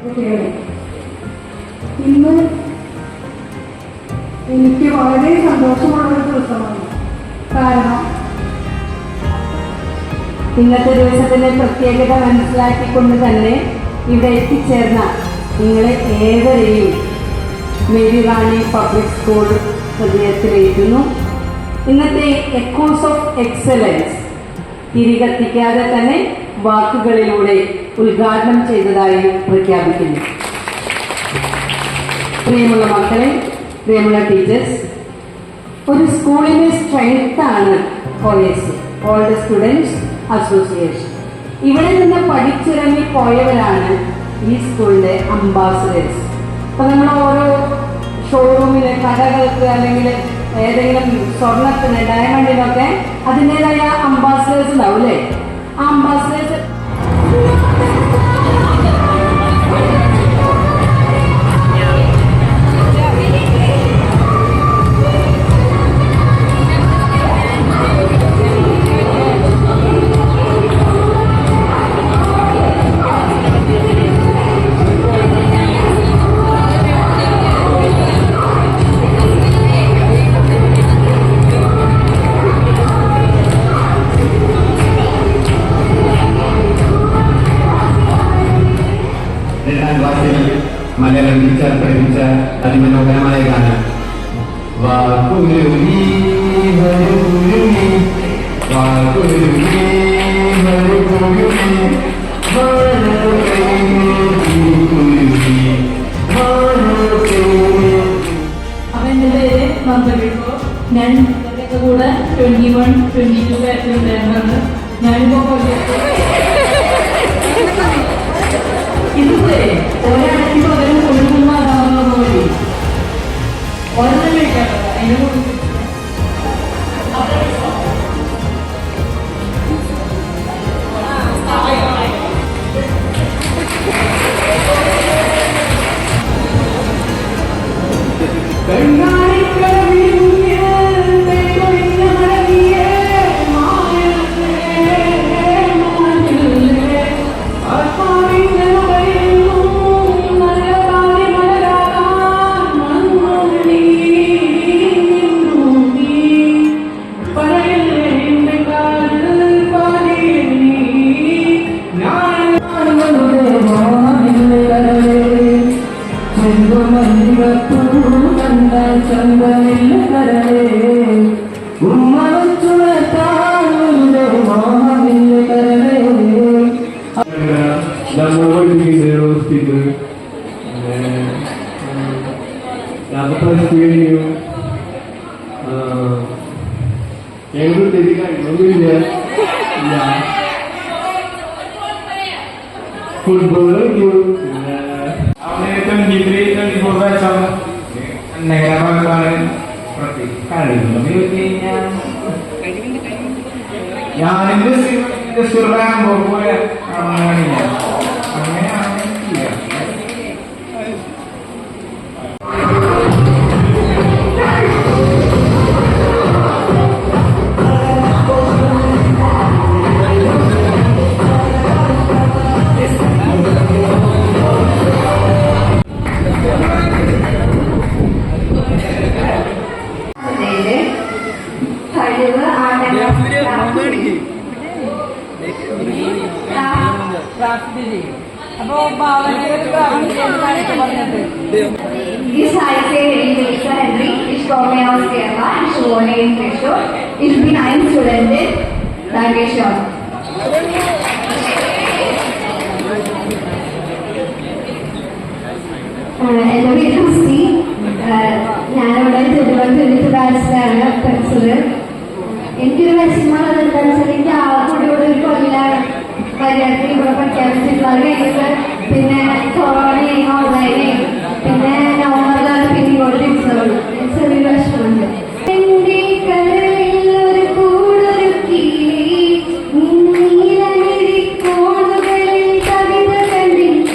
കുട്ടികളെ, ഇന്ന് എനിക്ക് വളരെ സന്തോഷമുള്ളൊരു ദിവസമാണ്. കാരണം ഇന്നത്തെ ദിവസത്തിൻ്റെ പ്രത്യേകത മനസ്സിലാക്കിക്കൊണ്ട് തന്നെ ഇവിടെ എത്തിച്ചേർന്ന നിങ്ങളെ ഏവരെയും മേരി റാണി പബ്ലിക് സ്കൂൾ ഹൃദയത്തിലേക്കുന്നു. ഇന്നത്തെ എക്കോസ് ഓഫ് എക്സലൻസ് തിരികത്തിക്കാതെ തന്നെ വാക്കുകളിലൂടെ ഉദ്ഘാടനം ചെയ്തതായി പ്രഖ്യാപിക്കുന്നു. പ്രിയമുള്ള മക്കളെ, പ്രിയമുള്ള ടീച്ചേഴ്സ്, ഒരു സ്കൂളിന്റെ സ്ട്രെങ്ത്താണ് OSA, ഓൾഡ് സ്റ്റുഡൻസ് അസോസിയേഷൻ. ഇവിടെ നിന്ന് പഠിച്ചിറങ്ങി പോയവരാണ് ഈ സ്കൂളിന്റെ അംബാസഡേഴ്സ്. അപ്പൊ നമ്മൾ ഓരോ ഷോറൂമില്, കടകൾക്ക്, അല്ലെങ്കിൽ ഏതെങ്കിലും സ്വർണത്തിന്, ഡയമണ്ടിനൊക്കെ അതിൻ്റെതായ അംബാസഡേഴ്സ് ഉണ്ടാവും അല്ലേ? ആ അംബാസഡേഴ്സ് മലയാളം ടീച്ചർ പഠിപ്പിച്ച അതിമനോഹരമായ ഗാനം വാക്കുരുങ്ങി വരുരുങ്ങി വാക്കുരുങ്ങി വരുരുങ്ങി അവൻ്റെ പേര് മന്ത്രിപ്പോ ഞാൻ കൂടെ 21-22 ബാച്ചിലുണ്ടായിരുന്നു. ഞാനിപ്പോ ഇതുപോലെ ഒരാഴ്ച പകരം കൊണ്ടുപോകുന്ന പോലെ ഒരെണ്ണം കഴിക്കാറുണ്ട്. അതിനെ കൊടുക്കും. Football itu, awalnya itu di Polres sama negara kemarin seperti kali memilikinya. Yang itu surang bahwa namanya, iya. This highway in Lisa Henry is from our Kerala and Shivone in Thrissur. It will be 9 students in Language. എൻ്റെ പേര് Christy. ഞാനിവിടെ 22 ബാച്ചിലാണ് പഠിച്ചത്. എനിക്കൊരു വിഷമമുള്ളത് എന്താണെന്ന് വെച്ചാൽ എനിക്ക് കൂടെ ഒരു കൊല്ലം മര്യാദയ്ക്ക് ഇവിടെ പഠിക്കാൻ പറ്റിയിട്ടുള്ള കഴിഞ്ഞിട്ട് പിന്നെ കൊറോണയായി, ഓൺലൈനായി, പിന്നെ നവംബറിലാണ് പിന്നെ ഇങ്ങോട്ട് തിരിച്ചത്. ചെറിയൊരു വിഷമമുണ്ട്. എൻ്റെ കരളിൽ ഒരു കൂടൊരുക്കി കോണുകളിൽ കവിത കണ്ടിട്ട്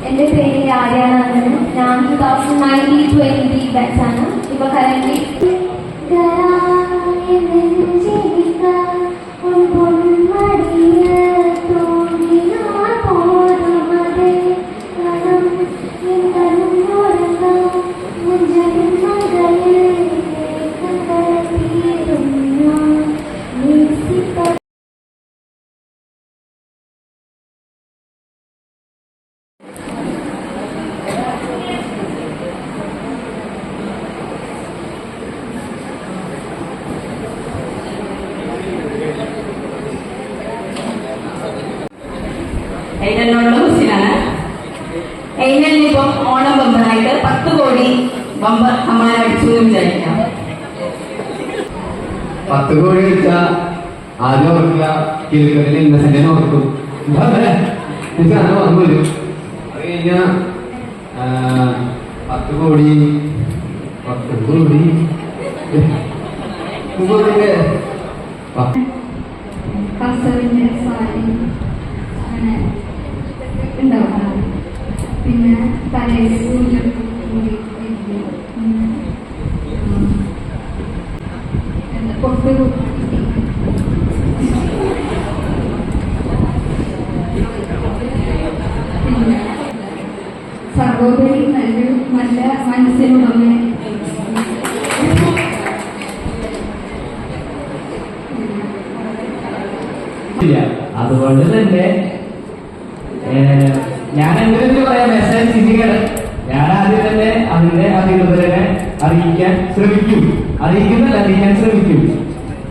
എൻ്റെ പേര് ആര്യാണെന്ന്. ഞാൻ 90-20 ബാച്ച് ആണ് ഇപ്പൊ കറന്റ്. അതിനുള്ള ക്വസ്റ്റ്യനാണ്. ഇപ്പം ഓണം ബമ്പറായിട്ട് 10 കോടി ബമ്പർ സമ്മാനം അടിച്ചു എന്ന് വിചാരിക്കാം. 10 കോടി വെച്ചാ ആദ്യം ഓർക്കില്ല, കിലുക്കത്തിൽ ഇന്നസെന്റിനെ ഓർക്കും. എനിക്ക് അങ്ങനെ ഓർമ്മ വരും. അത് കഴിഞ്ഞാ 10 കോടി കസവിന്റെ സാരി അങ്ങനെ ഉണ്ടാവും. പിന്നെ തലയിൽ പൊട്ട് പിന്നെ സർവോപരി നല്ല മനസ്സിനുടമ. അതുകൊണ്ട് തന്നെ ഞാൻ എന്തെങ്കിലും പറയാം, മെസ്സേജ് ചിന്തിക്കണം. ഞാൻ ആദ്യം തന്നെ അതിന്റെ അധികൃതരെ അറിയിക്കാൻ ശ്രമിക്കും. അറിയിക്കാൻ ശ്രമിക്കും.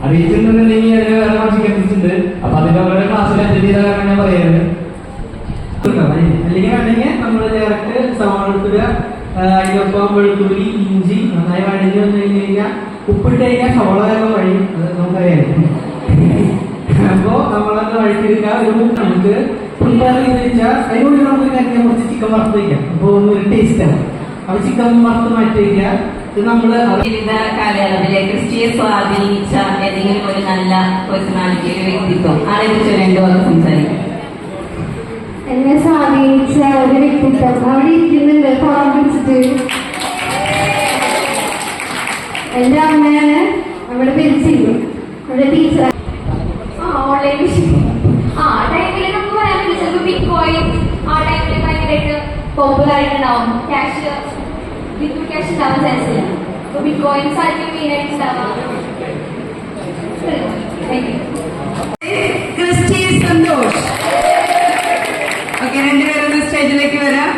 അറിയിക്കുന്നുണ്ടെങ്കിൽ അതിന് വേറെ മാസിക്കുന്നുണ്ട്. അപ്പൊ അതിന്റെ അവരുടെ ക്ലാസ്സിൽ അറ്റൻഡ് ചെയ്ത കാരണം ഞാൻ പറയുന്നത്. അല്ലെങ്കിൽ വേണമെങ്കിൽ നമ്മൾ ഡയറക്റ്റ് സവാള എടുക്കുക, അതിനൊപ്പം വെളുത്തുള്ളി ഇഞ്ചി നന്നായി വഴഞ്ഞു വന്നു കഴിഞ്ഞാൽ ഉപ്പിട്ട് കഴിഞ്ഞാൽ സവാള കാരണം വഴി, അത് നമുക്കറിയാം. അപ്പോ നമ്മളത് വഴിക്കെടുക്കുക. ഒരു നമുക്ക് പ്രിപ്പയർ ചെയ്ത് വെച്ചാൽ അതിനുള്ളിൽ നമുക്ക് കാര്യം കുറച്ച് ചിക്കൻ വറുത്ത് വയ്ക്കാം. അപ്പോൾ ഒന്നൊരു ടേസ്റ്റ് ആണ്. അപ്പൊ ചിക്കൻ വറുത്ത് മാറ്റി വയ്ക്കുക. ഇത് നമ്മള് ജീവിത കാലയളവിലെ ക്രിസ്റ്റിയെ സ്വാധീനിച്ച ഏതെങ്കിലും ഒരു നല്ല പേഴ്സണാലിറ്റി, ഒരു വ്യക്തിത്വം, ആരെ കുറിച്ച് 2 വാക്ക് സംസാരിക്കും. എന്നെ സ്വാധീനിച്ച ഒരു വ്യക്തിത്വം അവിടെ ഇരിക്കുന്നുണ്ട്, പണം പിടിച്ചിട്ട്. എന്റെ അമ്മയാണ് നമ്മുടെ പിരിച്ചിരുന്നു, നമ്മുടെ ടീച്ചർ. ഓൺലൈൻ ആ ടൈമിൽ നമുക്ക് പറയാൻ പറ്റില്ല, ചിലപ്പോൾ ബിറ്റ് കോയിൻ ആ ടൈമിൽ ഭയങ്കരമായിട്ട് പോപ്പുലർ ആയിട്ടുണ്ടാവും. ക്യാഷ് ലിക്വിഡ് ക്യാഷ് ഉണ്ടാവാൻ ചാൻസ് ഇല്ല. അപ്പോൾ ബിറ്റ് കോയിൻസ് ആയിരിക്കും മെയിനായിട്ട് ഉണ്ടാവാം. Thank you. Christy Santhosh. Okay, 2 പേരൊന്ന് സ്റ്റേജിലേക്ക് വരാം.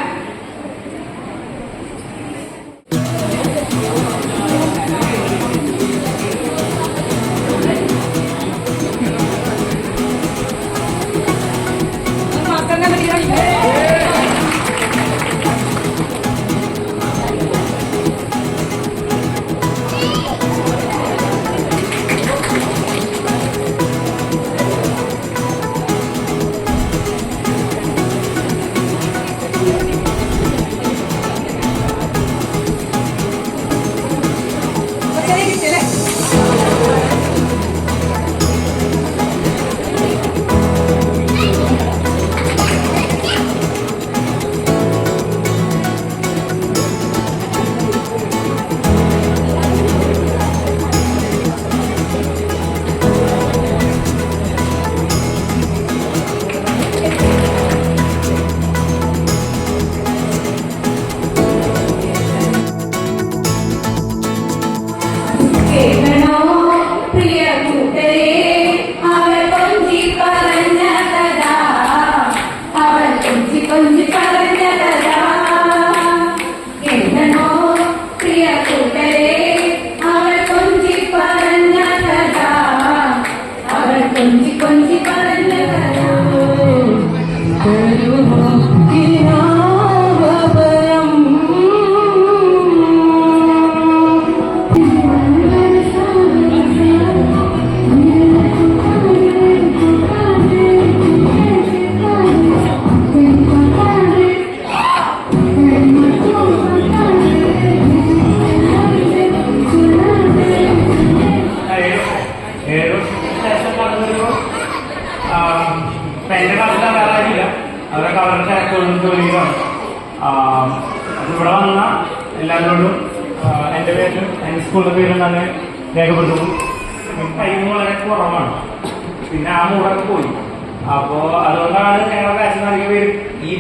എന്റെ ക്ലാസ്സിൽ വേറെ ആയില്ല, അവരെ കളർ ജോലിയിലാണ്. അത് ഇവിടെ വന്ന എല്ലാവരോടും എൻ്റെ പേരിലും എൻ്റെ സ്കൂളിൻ്റെ പേരിലും തന്നെ രേഖപ്പെടുത്തും. ടൈം വളരെ കുറവാണ്, പിന്നെ ആ മൂടൊക്കെ പോയി. അപ്പോൾ അതുകൊണ്ടാണ് ഞങ്ങളുടെ ബാച്ചിൽ നൽകിയ പേര് ഈ